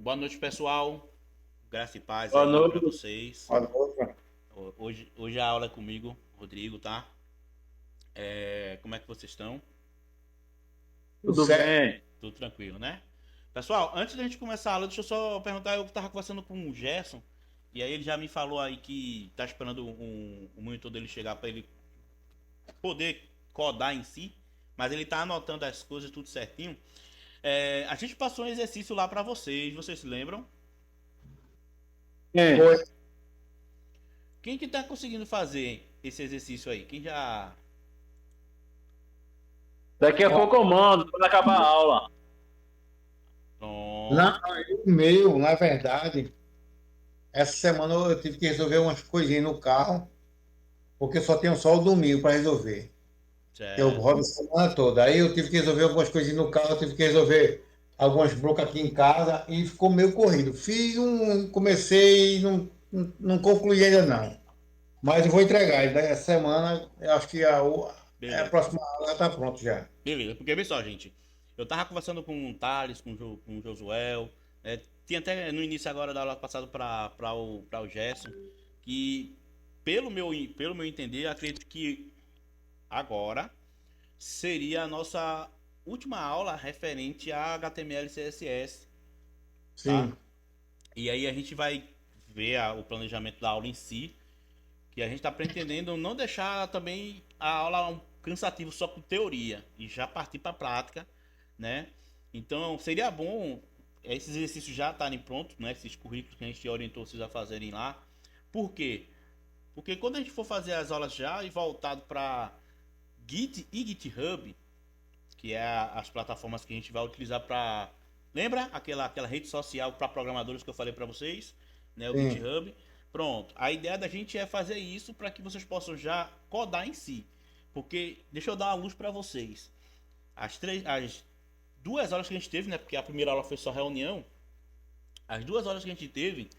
Boa noite, pessoal. Graça e paz Boa aí para noite. vocês. Boa noite. Hoje a aula é comigo, Rodrigo, tá? Como é que vocês estão? Tudo certo. Bem? Tudo tranquilo, né? Pessoal, antes da gente começar a aula, deixa eu só perguntar. Eu tava conversando com o Gerson, e aí ele já me falou aí que tá esperando o monitor dele chegar para ele poder codar em si, mas ele tá anotando as coisas tudo certinho. A gente passou um exercício lá para vocês se lembram? Quem? Foi. Quem que tá conseguindo fazer esse exercício aí? Quem já. Daqui a pouco eu mando, quando acabar a aula. Pronto. O meu, na verdade, essa semana eu tive que resolver umas coisinhas no carro, porque só tenho o domingo para resolver. Eu Certo. rodo a semana toda. Aí eu tive que resolver algumas coisinhas no carro, eu tive que resolver algumas brocas aqui em casa e ficou meio corrido. Comecei e não concluí ainda não. Mas eu vou entregar. E daí essa semana, eu acho que a Beleza. próxima aula está pronto já. Beleza. Porque vê só, gente. Eu tava conversando com o Thales, com o Josuel. Tinha até no início agora da aula passada para o Gerson. Que, pelo meu entender, eu acredito que agora seria a nossa última aula referente a HTML e CSS, tá? Sim. E aí a gente vai ver o planejamento da aula em si. Que a gente está pretendendo não deixar também a aula cansativo só com teoria e já partir para a prática, né? Então seria bom esses exercícios já estarem prontos, né? Esses currículos que a gente orientou vocês a fazerem lá. Por quê? Porque quando a gente for fazer as aulas já e voltado para Git e GitHub, que é as plataformas que a gente vai utilizar para, lembra aquela rede social para programadores que eu falei para vocês, né, o Sim. GitHub. Pronto, a ideia da gente é fazer isso para que vocês possam já codar em si, porque deixa eu dar uma luz para vocês. As 2 horas que a gente teve, né, porque a primeira aula foi só reunião, as 2 horas que a gente teve,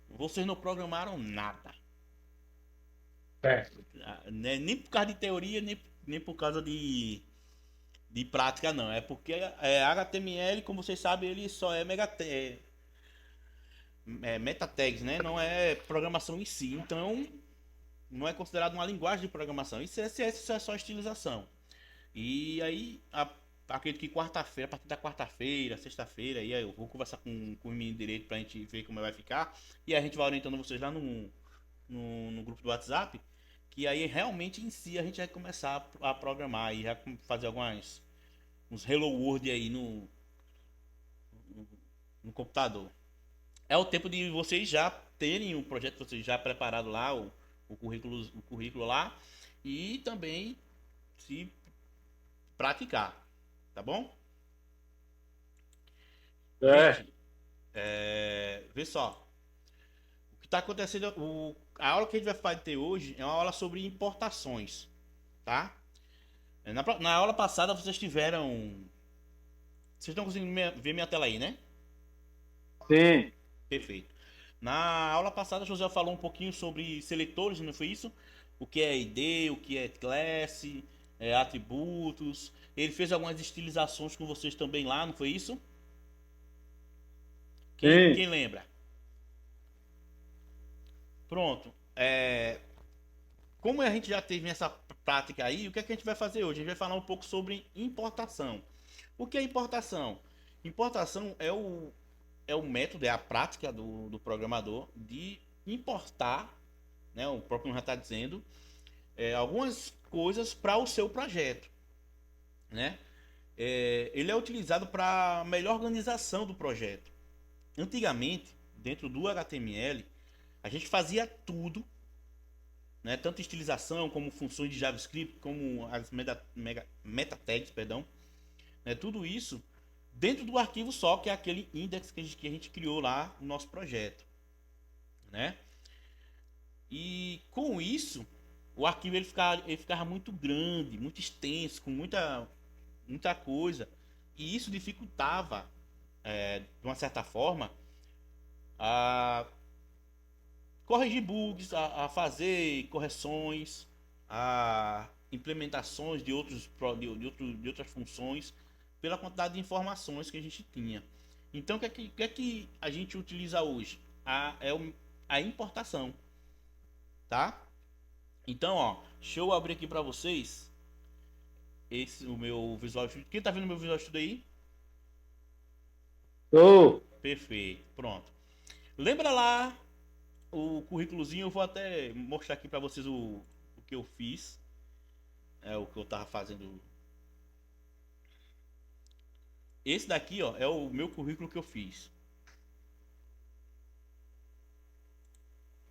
vocês não programaram nada, Certo. né, nem por causa de teoria, nem por causa de prática não. É porque HTML, como vocês sabem, ele só é meta tags, né? Não é programação em si. Então, não é considerado uma linguagem de programação. E CSS isso é só estilização. E aí, acredito que quarta-feira, a partir da quarta-feira, sexta-feira, aí eu vou conversar com o menino direito pra gente ver como vai ficar. E aí a gente vai orientando vocês lá no grupo do WhatsApp. Que aí realmente em si a gente vai começar a programar e já fazer uns Hello World aí no computador. É o tempo de vocês já terem o projeto, vocês já preparado lá, o currículo lá, e também se praticar, tá bom? É. Gente, vê só. O que está acontecendo, a aula que a gente vai ter hoje é uma aula sobre importações, tá? Na aula passada vocês tiveram. Vocês estão conseguindo ver minha tela aí, né? Sim. Perfeito. Na aula passada, José falou um pouquinho sobre seletores, não foi isso? O que é ID, o que é class, atributos. Ele fez algumas estilizações com vocês também lá, não foi isso? Quem Sim. lembra? Pronto. Como a gente já teve essa prática aí, o que é que a gente vai fazer hoje? A gente vai falar um pouco sobre importação. O que é importação? Importação é o método, é a prática do programador de importar, né, o próprio já está dizendo, algumas coisas para o seu projeto, né? Ele é utilizado para melhor organização do projeto. Antigamente, dentro do HTML, a gente fazia tudo, né? Tanto estilização como funções de JavaScript, como as meta tags, perdão, né? Tudo isso dentro do arquivo só, que é aquele index que a gente criou lá no nosso projeto, né? E com isso, o arquivo ele ficava muito grande, muito extenso, com muita coisa. E isso dificultava, de uma certa forma, a corrigir bugs, a fazer correções, a implementações de outras funções, pela quantidade de informações que a gente tinha. Então, o que é que a gente utiliza hoje? A importação, tá? Então, ó, deixa eu abrir aqui para vocês o meu Visual Studio. Quem tá vendo meu Visual Studio aí? Tô. Perfeito, pronto. Lembra lá o currículozinho? Eu vou até mostrar aqui para vocês o que eu fiz. É o que eu tava fazendo. Esse daqui, ó, é o meu currículo que eu fiz.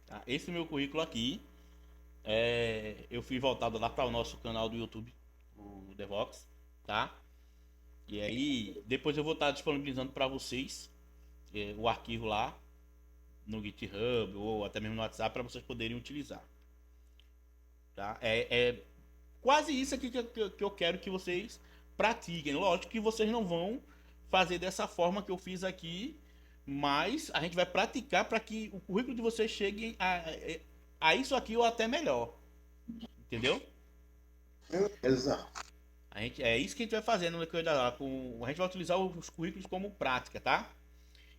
Tá? Esse meu currículo aqui, eu fui voltado lá para o nosso canal do YouTube, o Devox, tá? E aí, depois eu vou estar disponibilizando para vocês o arquivo lá no GitHub ou até mesmo no WhatsApp para vocês poderem utilizar, tá? É quase isso aqui que eu quero que vocês pratiquem. Lógico que vocês não vão fazer dessa forma que eu fiz aqui, mas a gente vai praticar para que o currículo de vocês chegue a isso aqui ou até melhor. Entendeu? Exato. É isso que a gente vai fazer no Liquid Data. A gente vai utilizar os currículos como prática, tá?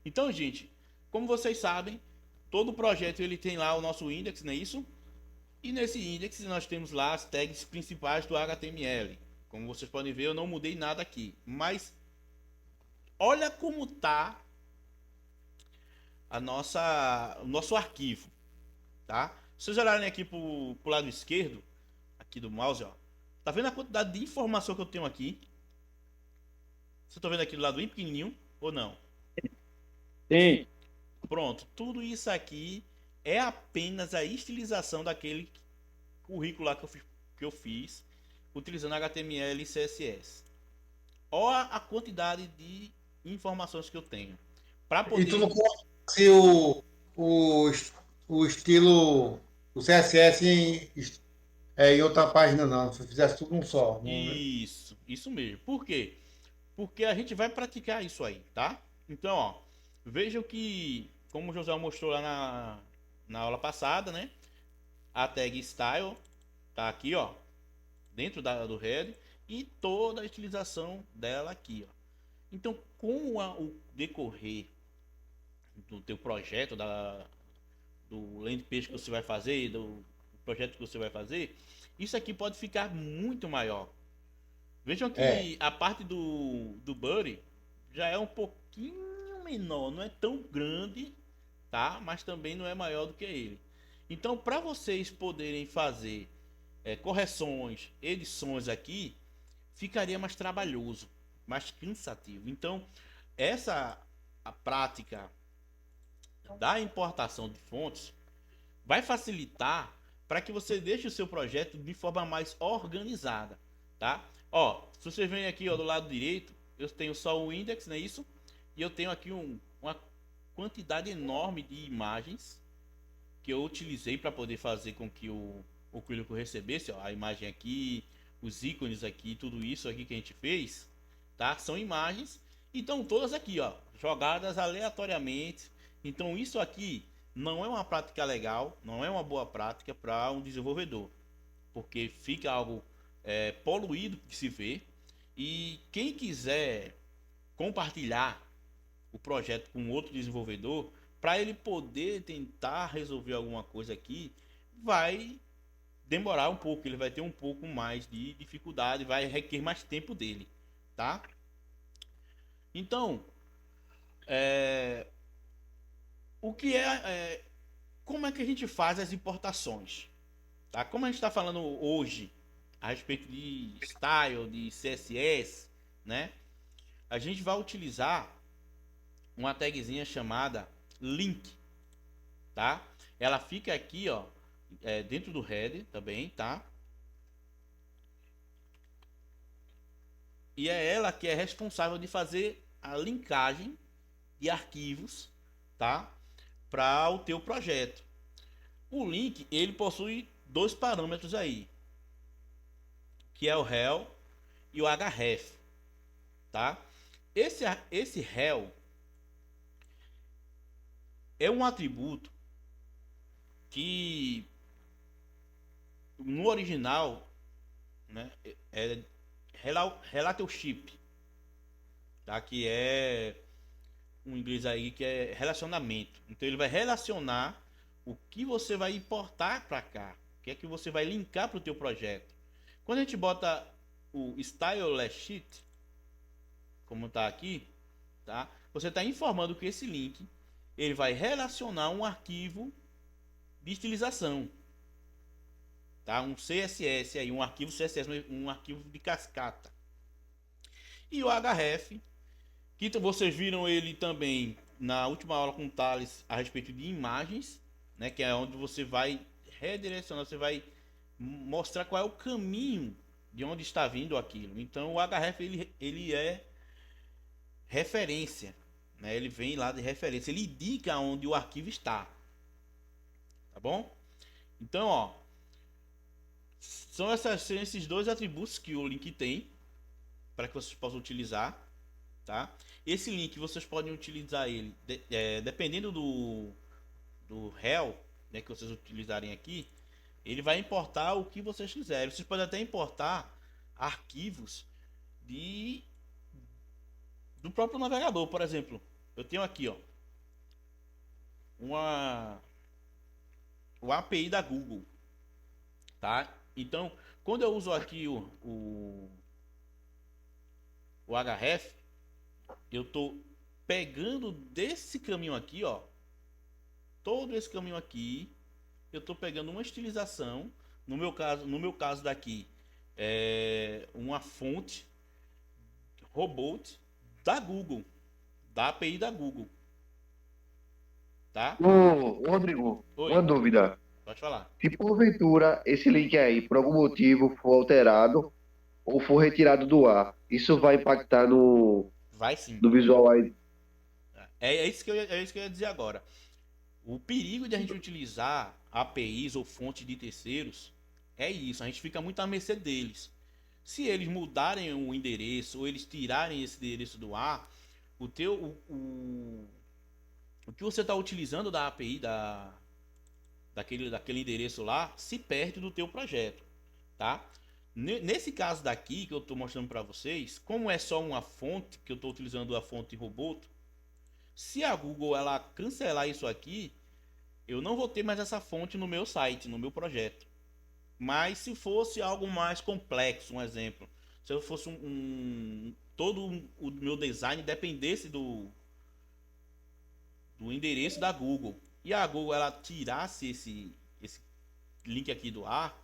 Então, gente, como vocês sabem, todo projeto ele tem lá o nosso index, não é isso? E nesse index nós temos lá as tags principais do HTML. Como vocês podem ver, eu não mudei nada aqui. Mas olha como tá o nosso arquivo, tá? Se vocês olharem aqui pro lado esquerdo, aqui do mouse, ó, tá vendo a quantidade de informação que eu tenho aqui? Vocês estão vendo aqui do lado bem pequenininho ou não? Sim. Pronto, tudo isso aqui é apenas a estilização daquele currículo lá que eu fiz utilizando HTML e CSS. Olha a quantidade de informações que eu tenho. Para E tu não poder. coloca se o, o estilo, o CSS em outra página, não. Se fizesse tudo num só. Isso mesmo. Por quê? Porque a gente vai praticar isso aí, tá? Então, ó, vejam que, como o José mostrou lá na aula passada, né? A tag style tá aqui, ó, dentro do head e toda a utilização dela aqui, ó. Então, com o decorrer do teu projeto, do landing page que você vai fazer, do projeto que você vai fazer, isso aqui pode ficar muito maior. Vejam É. que a parte do Buddy já é um pouquinho menor, não é tão grande, tá? Mas também não é maior do que ele. Então, para vocês poderem fazer correções, edições aqui, ficaria mais trabalhoso, mais cansativo. Então, a prática da importação de fontes vai facilitar para que você deixe o seu projeto de forma mais organizada, tá? Ó, se você vem aqui, ó, do lado direito, eu tenho só o index, não é isso? E eu tenho aqui uma quantidade enorme de imagens que eu utilizei para poder fazer com que o currículo recebesse, ó, a imagem aqui, os ícones aqui, tudo isso aqui que a gente fez, tá? São imagens e estão todas aqui, ó, jogadas aleatoriamente. Então isso aqui não é uma prática legal, não é uma boa prática para um desenvolvedor, porque fica algo poluído de se ver. E quem quiser compartilhar o projeto com outro desenvolvedor, para ele poder tentar resolver alguma coisa aqui, vai demorar um pouco, ele vai ter um pouco mais de dificuldade, vai requerer mais tempo dele, tá? Então, o que como é que a gente faz as importações, tá? Como a gente está falando hoje a respeito de style, de CSS, né? A gente vai utilizar uma tagzinha chamada link, tá? Ela fica aqui, ó, dentro do header também, tá? E é ela que é responsável de fazer a linkagem de arquivos, tá? Para o teu projeto. O link, ele possui dois parâmetros aí, que é o rel e o href, tá? Esse rel é um atributo que no original, né, relationship, tá? Que é um inglês aí que é relacionamento. Então ele vai relacionar o que você vai importar para cá, o que é que você vai linkar para o teu projeto. Quando a gente bota o styleless sheet, como está aqui, tá? Você está informando que esse link ele vai relacionar um arquivo de estilização, tá? Um CSS aí, um arquivo CSS, um arquivo de cascata. E o href, que vocês viram ele também na última aula com o Thales a respeito de imagens, né? Que é onde você vai redirecionar, você vai mostrar qual é o caminho de onde está vindo aquilo. Então o href ele é referência, né? Ele vem lá de referência, ele indica onde o arquivo está, tá bom? Então, ó, são esses dois atributos que o link tem para que vocês possam utilizar, tá? Esse link vocês podem utilizar ele dependendo do réu, né, que vocês utilizarem aqui. Ele vai importar o que vocês quiserem. Vocês podem até importar arquivos do próprio navegador. Por exemplo, eu tenho aqui, ó, o API da Google, tá? Então, quando eu uso aqui o href, eu tô pegando desse caminho aqui, ó, todo esse caminho aqui, eu tô pegando uma estilização. No meu caso daqui é uma fonte robot da Google, da API da Google, tá? Ô, Rodrigo, Oi, uma dúvida. pode falar. Se porventura esse link aí, por algum motivo, for alterado ou for retirado do ar, isso vai impactar Vai sim. no visual aí? É isso que eu ia dizer agora. O perigo de a gente utilizar APIs ou fontes de terceiros é isso. A gente fica muito à mercê deles. Se eles mudarem o endereço ou eles tirarem esse endereço do ar, o que você está utilizando da API daquele endereço lá se perde do teu projeto, tá? Nesse caso daqui que eu estou mostrando para vocês, como é só uma fonte, que eu estou utilizando a fonte Roboto, se a Google ela cancelar isso aqui, eu não vou ter mais essa fonte no meu site, no meu projeto. Mas se fosse algo mais complexo, um exemplo, se eu fosse todo o meu design dependesse do endereço da Google e a Google ela tirasse esse link aqui do ar,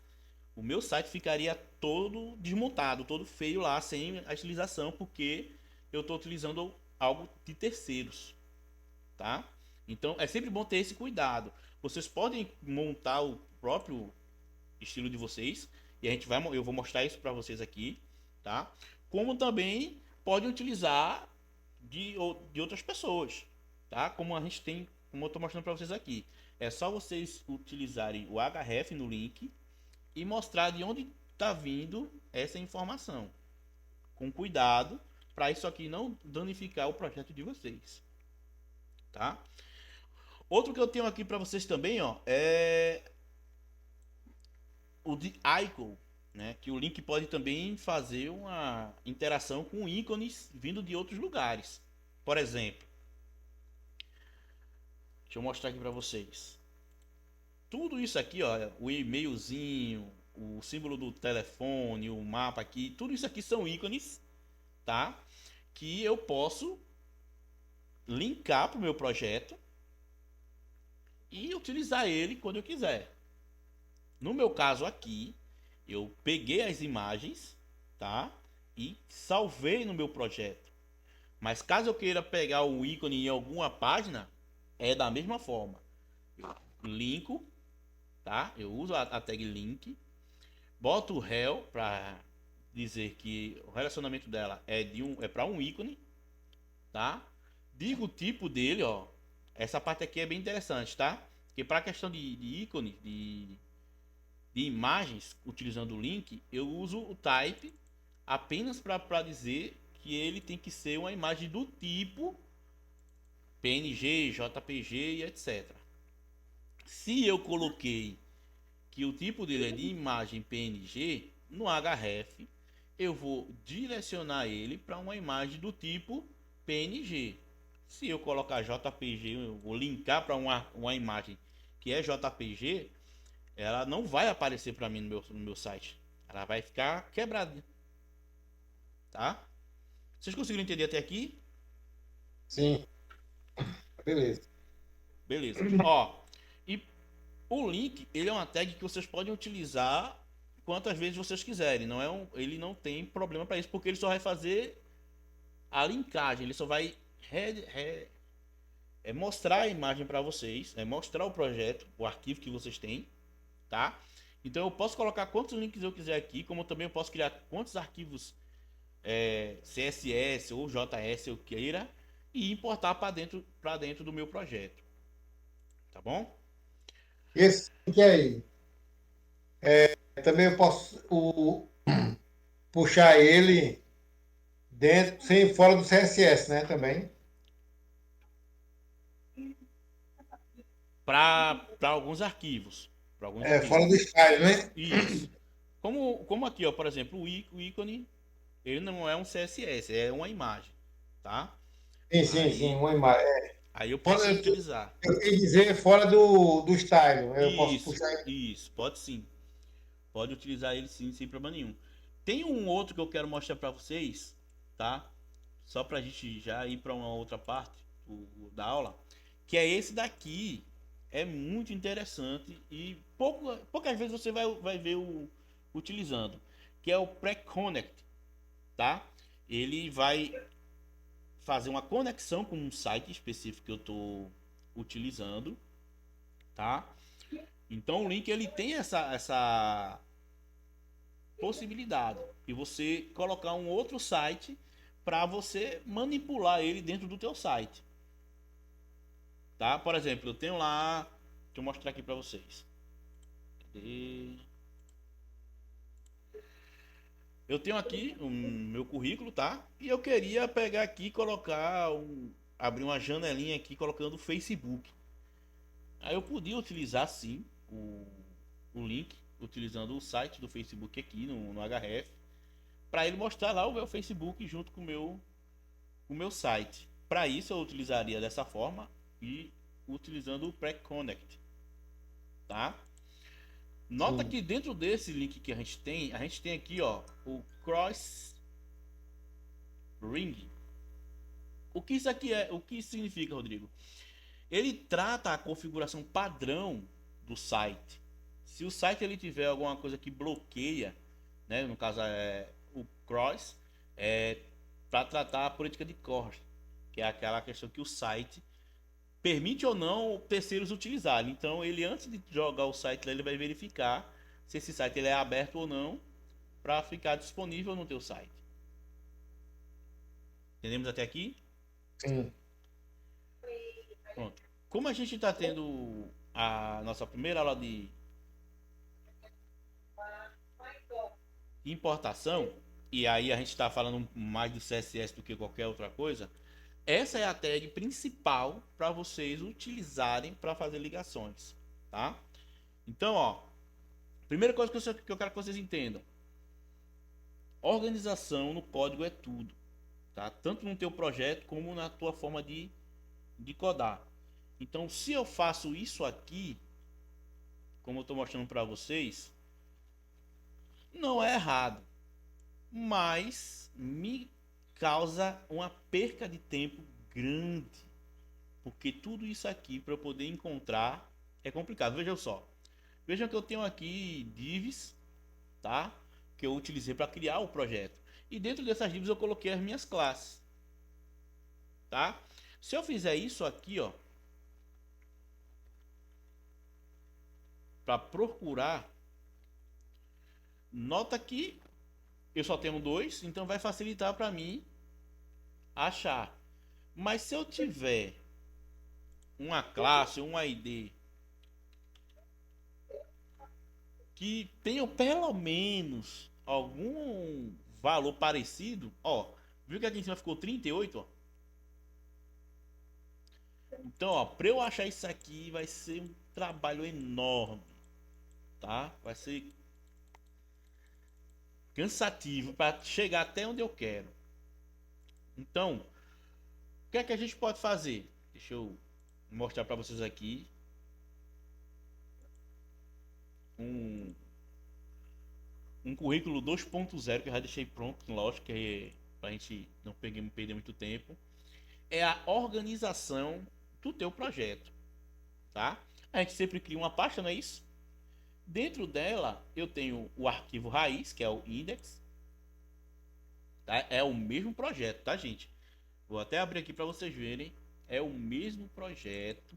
o meu site ficaria todo desmontado, todo feio lá, sem a utilização, porque eu estou utilizando algo de terceiros, tá? Então é sempre bom ter esse cuidado. Vocês podem montar o próprio estilo de vocês e eu vou mostrar isso para vocês aqui, tá? Como também podem utilizar de outras pessoas, tá? Como a gente tem, como eu estou mostrando para vocês aqui. É só vocês utilizarem o href no link e mostrar de onde está vindo essa informação, com cuidado, para isso aqui não danificar o projeto de vocês, tá? Outro que eu tenho aqui para vocês também, ó, é o de icon, né? Que o link pode também fazer uma interação com ícones vindo de outros lugares. Por exemplo, deixa eu mostrar aqui para vocês. Tudo isso aqui, ó, o e-mailzinho, o símbolo do telefone, o mapa aqui, tudo isso aqui são ícones, tá? Que eu posso linkar para o meu projeto e utilizar ele quando eu quiser. No meu caso aqui, eu peguei as imagens, tá? E salvei no meu projeto. Mas caso eu queira pegar o ícone em alguma página, é da mesma forma. Eu linko, tá? Eu uso a tag link, boto o rel para dizer que o relacionamento dela é para um ícone, tá? Digo o tipo dele, ó. Essa parte aqui é bem interessante, tá? Porque para a questão de ícone, de imagens, utilizando o link, eu uso o type apenas para dizer que ele tem que ser uma imagem do tipo PNG, JPG e etc. Se eu coloquei que o tipo dele é de imagem PNG, no href eu vou direcionar ele para uma imagem do tipo PNG. Se eu colocar JPG, eu vou linkar para uma imagem que é JPG, ela não vai aparecer para mim no meu site. Ela vai ficar quebrada, tá? Vocês conseguiram entender até aqui? Sim, beleza. Beleza. Ó, e o link, ele é uma tag que vocês podem utilizar quantas vezes vocês quiserem. Ele não tem problema para isso, porque ele só vai fazer a linkagem, ele só vai mostrar a imagem para vocês, mostrar o projeto, o arquivo que vocês têm, tá? Então eu posso colocar quantos links eu quiser aqui, como eu também posso criar quantos arquivos CSS ou JS eu queira e importar para dentro do meu projeto, tá bom? Esse link aí, também eu posso puxar ele dentro, sem fora do CSS, né? Também. Para alguns arquivos, para alguns É, fora do arquivos. style, né? Isso. Como aqui, ó, por exemplo, o ícone, ele não é um CSS, é uma imagem, tá? Sim, Aí, uma imagem. aí eu Fora, posso utilizar. eu quis dizer fora do style. Eu posso Isso, puxar. isso, pode sim. Pode utilizar ele sim, sem problema nenhum. Tem um outro que eu quero mostrar para vocês, tá? Só pra gente já ir para uma outra parte da aula, que é esse daqui. É muito interessante e poucas vezes você vai ver utilizando, que é o Pre-Connect, tá? Ele vai fazer uma conexão com um site específico que eu estou utilizando, tá? Então o link ele tem essa possibilidade de você colocar um outro site para você manipular ele dentro do teu site, tá? Por exemplo, eu tenho lá, deixa eu mostrar aqui para vocês. Cadê? Eu tenho aqui o meu currículo, tá? E eu queria pegar aqui e abrir uma janelinha aqui colocando o Facebook. Aí eu podia utilizar sim o link, utilizando o site do Facebook aqui no href, para ele mostrar lá o meu Facebook junto com o meu site. Para isso eu utilizaria dessa forma e utilizando o Pre-Connect, tá? Nota Sim. que dentro desse link que a gente tem aqui, ó, o Cross Ring. O que isso aqui é? O que isso significa, Rodrigo? Ele trata a configuração padrão do site. Se o site ele tiver alguma coisa que bloqueia, né, no caso é o cross, é para tratar a política de core, que é aquela questão que o site permite ou não terceiros utilizarem. Então ele antes de jogar o site ele vai verificar se esse site ele é aberto ou não para ficar disponível no teu site. Entendemos até aqui? Sim. Pronto. Como a gente está tendo a nossa primeira aula de importação, e aí a gente está falando mais do CSS do que qualquer outra coisa, essa é a tag principal para vocês utilizarem para fazer ligações, tá? Então, ó, primeira coisa que eu quero que vocês entendam: organização no código é tudo, tá? Tanto no teu projeto como na tua forma de codar. Então, se eu faço isso aqui, como eu estou mostrando para vocês, não é errado, mas me causa uma perca de tempo grande, porque tudo isso aqui para eu poder encontrar é complicado. Vejam só, vejam que eu tenho aqui divs, tá? Que eu utilizei para criar o projeto, e dentro dessas divs eu coloquei as minhas classes, tá? Se eu fizer isso aqui, ó, para procurar, nota que eu só tenho dois, então vai facilitar para mim achar. Mas se eu tiver uma classe, um ID que tenha pelo menos algum valor parecido, ó, viu que aqui em cima ficou 38, ó? Então, ó, para eu achar isso aqui vai ser um trabalho enorme, tá? Vai ser cansativo para chegar até onde eu quero. Então, O que é que a gente pode fazer? Deixa eu mostrar para vocês aqui um, um currículo 2.0 que eu já deixei pronto, lógico, que é pra gente não perder muito tempo. É a organização do teu projeto, tá? A gente sempre cria uma pasta, não é isso? Dentro dela eu tenho o arquivo raiz, que é o index, tá? É o mesmo projeto, tá, gente? Vou até abrir aqui para vocês verem. É o mesmo projeto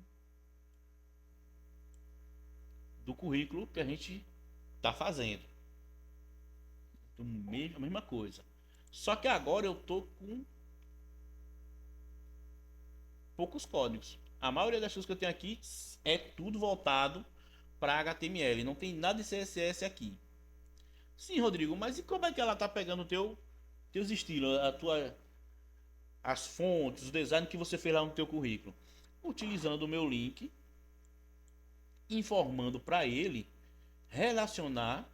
do currículo que a gente está fazendo. A mesma coisa. Só que agora eu tô com poucos códigos. A maioria das coisas que eu tenho aqui é tudo voltado para HTML. Não tem nada de CSS aqui. Sim, Rodrigo, mas e como é que ela tá pegando teus estilos, as fontes, o design que você fez lá no teu currículo? Utilizando o meu link, informando para ele relacionar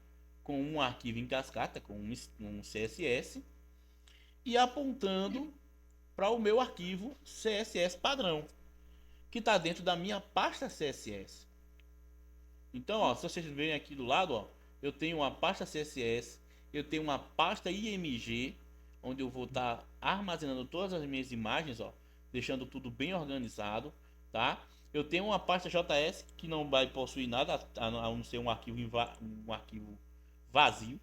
com um arquivo em cascata, com um CSS, e apontando para o meu arquivo CSS padrão, que está dentro da minha pasta CSS. Então, ó, se vocês verem aqui do lado, ó, eu tenho uma pasta CSS, eu tenho uma pasta IMG, onde eu vou estar armazenando todas as minhas imagens, ó, deixando tudo bem organizado, tá? Eu tenho uma pasta JS que não vai possuir nada a não ser um arquivo vazio,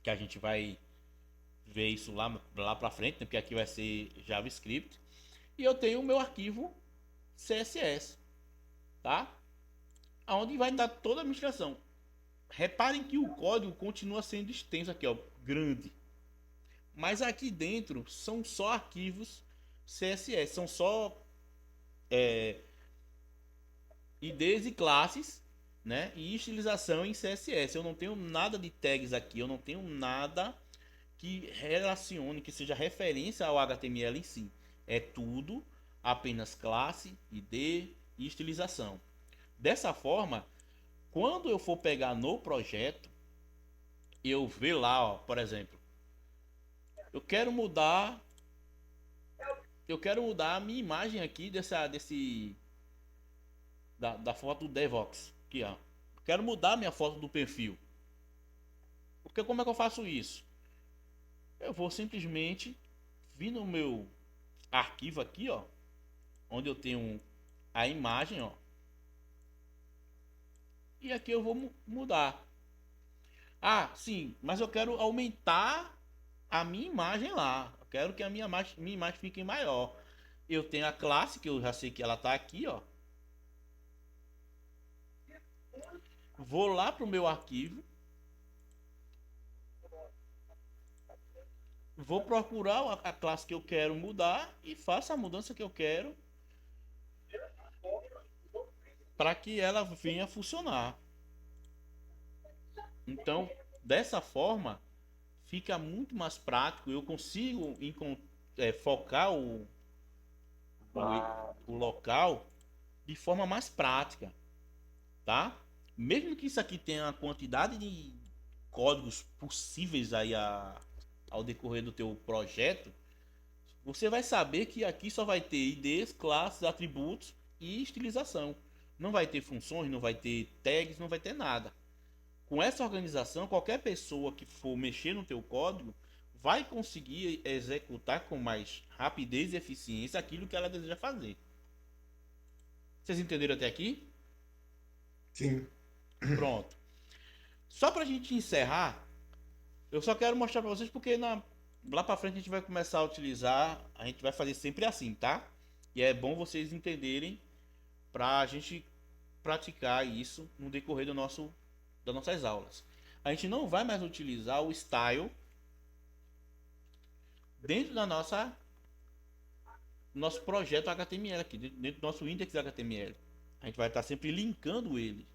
que a gente vai ver isso lá para frente, né? Porque aqui vai ser JavaScript. E eu tenho o meu arquivo CSS, tá? Aonde vai dar toda a administração. Reparem que o código continua sendo extenso aqui, ó, grande. Mas aqui dentro são só arquivos CSS, são só IDs e classes, né? E estilização em CSS. Eu não tenho nada de tags aqui, eu não tenho nada que relacione, que seja referência ao HTML em si. É tudo apenas classe, ID e estilização. Dessa forma, quando eu for pegar no projeto, eu ver lá, ó, por exemplo, eu quero mudar a minha imagem aqui da foto do Devox, aqui, ó. Eu quero mudar a minha foto do perfil. Porque como é que eu faço isso? Eu vou simplesmente vir no meu arquivo aqui, ó, onde eu tenho a imagem, ó. E aqui eu vou mudar. Ah, sim, mas eu quero aumentar a minha imagem lá. Eu quero que a minha imagem fique maior. Eu tenho a classe, que eu já sei que ela tá aqui, ó. Vou lá pro meu arquivo. Vou procurar a classe que eu quero mudar e faço a mudança que eu quero para que ela venha funcionar. Então, dessa forma, fica muito mais prático. Eu consigo focar o local de forma mais prática, tá? Mesmo que isso aqui tenha uma quantidade de códigos possíveis aí ao decorrer do teu projeto, você vai saber que aqui só vai ter IDs, classes, atributos e estilização. Não vai ter funções, não vai ter tags, não vai ter nada. Com essa organização, qualquer pessoa que for mexer no teu código vai conseguir executar com mais rapidez e eficiência aquilo que ela deseja fazer. Vocês entenderam até aqui? Sim. Pronto. Só pra gente encerrar, eu só quero mostrar pra vocês porque lá pra frente a gente vai começar a utilizar, a gente vai fazer sempre assim, tá? E é bom vocês entenderem pra gente praticar isso no decorrer das nossas aulas. A gente não vai mais utilizar o style dentro da nosso projeto HTML aqui, dentro do nosso index HTML. A gente vai estar sempre linkando ele,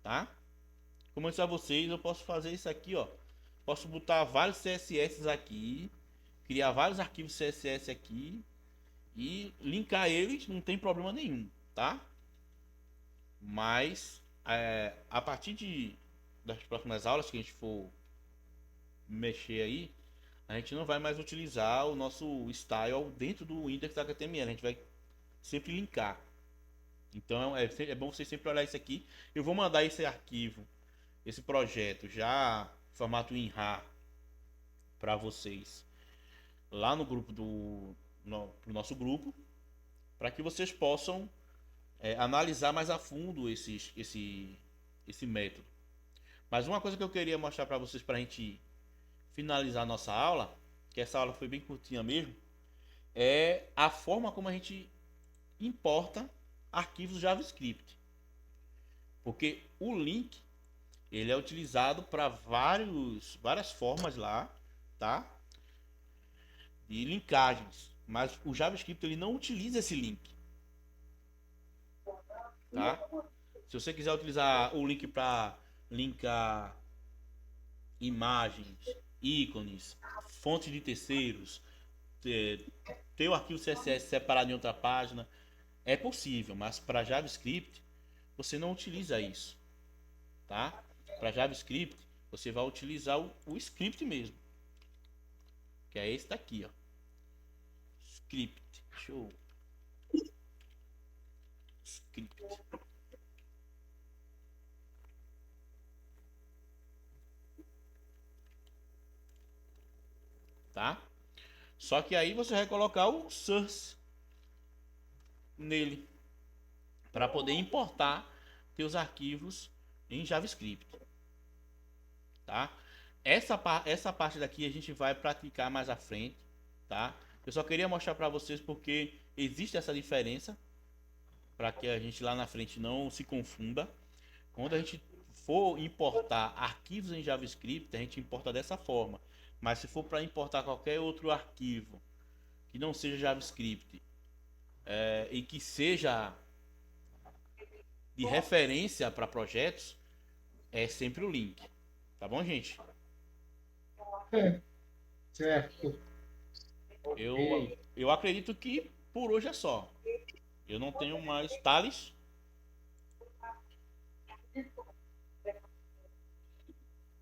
tá? Como eu disse a vocês, eu posso fazer isso aqui, ó. Posso botar vários CSS aqui, criar vários arquivos CSS aqui e linkar eles, não tem problema nenhum, tá? Mas a partir das próximas aulas que a gente for mexer aí, a gente não vai mais utilizar o nosso style dentro do index.html, a gente vai sempre linkar. Então é bom você sempre olhar isso aqui. Eu vou mandar esse arquivo, esse projeto já em formato WinRAR para vocês lá no grupo pro nosso grupo, para que vocês possam analisar mais a fundo esse método. Mas uma coisa que eu queria mostrar para vocês para a gente finalizar a nossa aula, que essa aula foi bem curtinha mesmo, é a forma como a gente importa arquivos JavaScript. Porque o link ele é utilizado para várias formas lá, tá? De linkagens, mas o JavaScript ele não utiliza esse link, tá? Se você quiser utilizar o link para linkar imagens, ícones, fontes de terceiros, ter o arquivo CSS separado em outra página, é possível, mas para JavaScript você não utiliza isso, tá? Para JavaScript você vai utilizar o script mesmo, que é esse daqui, ó. Script, show. Script. Tá? Só que aí você vai colocar o source nele para poder importar teus arquivos em JavaScript, tá? Essa parte daqui a gente vai praticar mais à frente, tá? Eu só queria mostrar para vocês porque existe essa diferença para que a gente lá na frente não se confunda. Quando a gente for importar arquivos em JavaScript, a gente importa dessa forma. Mas se for para importar qualquer outro arquivo que não seja JavaScript e que seja de referência para projetos, é sempre o link. Tá bom, gente? Certo. Eu acredito que por hoje é só. Eu não tenho mais. Thales?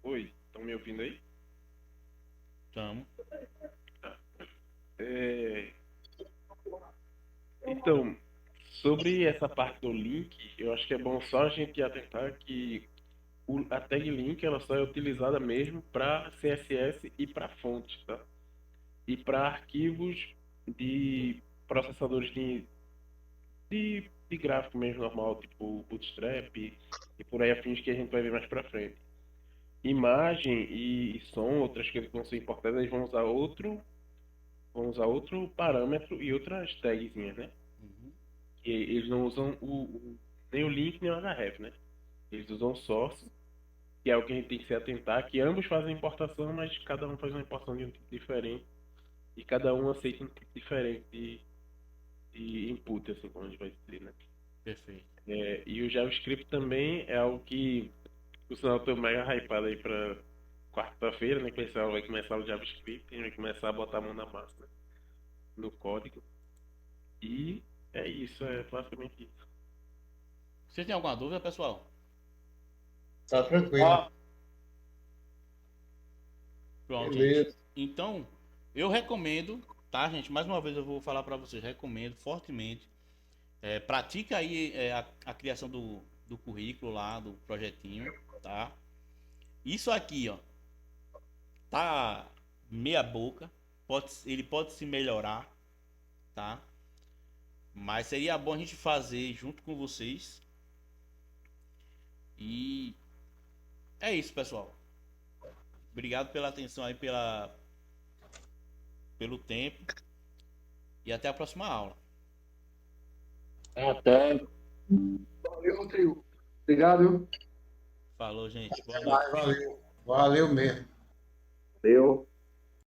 Oi, estão me ouvindo aí? Tamo. Então, sobre essa parte do link, eu acho que é bom só a gente atentar que a tag link ela só é utilizada mesmo para CSS e para fontes, tá? E para arquivos de processadores de gráfico mesmo normal, tipo Bootstrap e por aí afins que a gente vai ver mais para frente. Imagem e som, outras coisas que vão ser importadas, eles vão usar outro parâmetro e outras tagzinhas, né? Uhum. E eles não usam nem o link nem o href, né? Eles usam source, que é o que a gente tem que se atentar, que ambos fazem importação, mas cada um faz uma importação de um tipo diferente e cada um aceita um tipo diferente de input, assim como a gente vai dizer, né? Perfeito. E o JavaScript também é algo que, por sinal, eu tô mega hypado aí pra quarta-feira, né? Que o pessoal vai começar o JavaScript, a gente vai começar a botar a mão na massa, né? No código. E é isso, é basicamente isso. Vocês têm alguma dúvida, pessoal? Tá tranquilo. Pronto, Beleza. gente. Então, eu recomendo, tá, gente? Mais uma vez eu vou falar para vocês, recomendo fortemente. Pratica aí a criação do currículo lá, do projetinho, tá? Isso aqui, ó, tá meia boca, ele pode se melhorar, tá? Mas seria bom a gente fazer junto com vocês. E é isso, pessoal. Obrigado pela atenção aí, pelo tempo. E até a próxima aula. Até. Valeu, trio. Obrigado. Falou, gente. Boa noite. Valeu. Valeu mesmo. Valeu.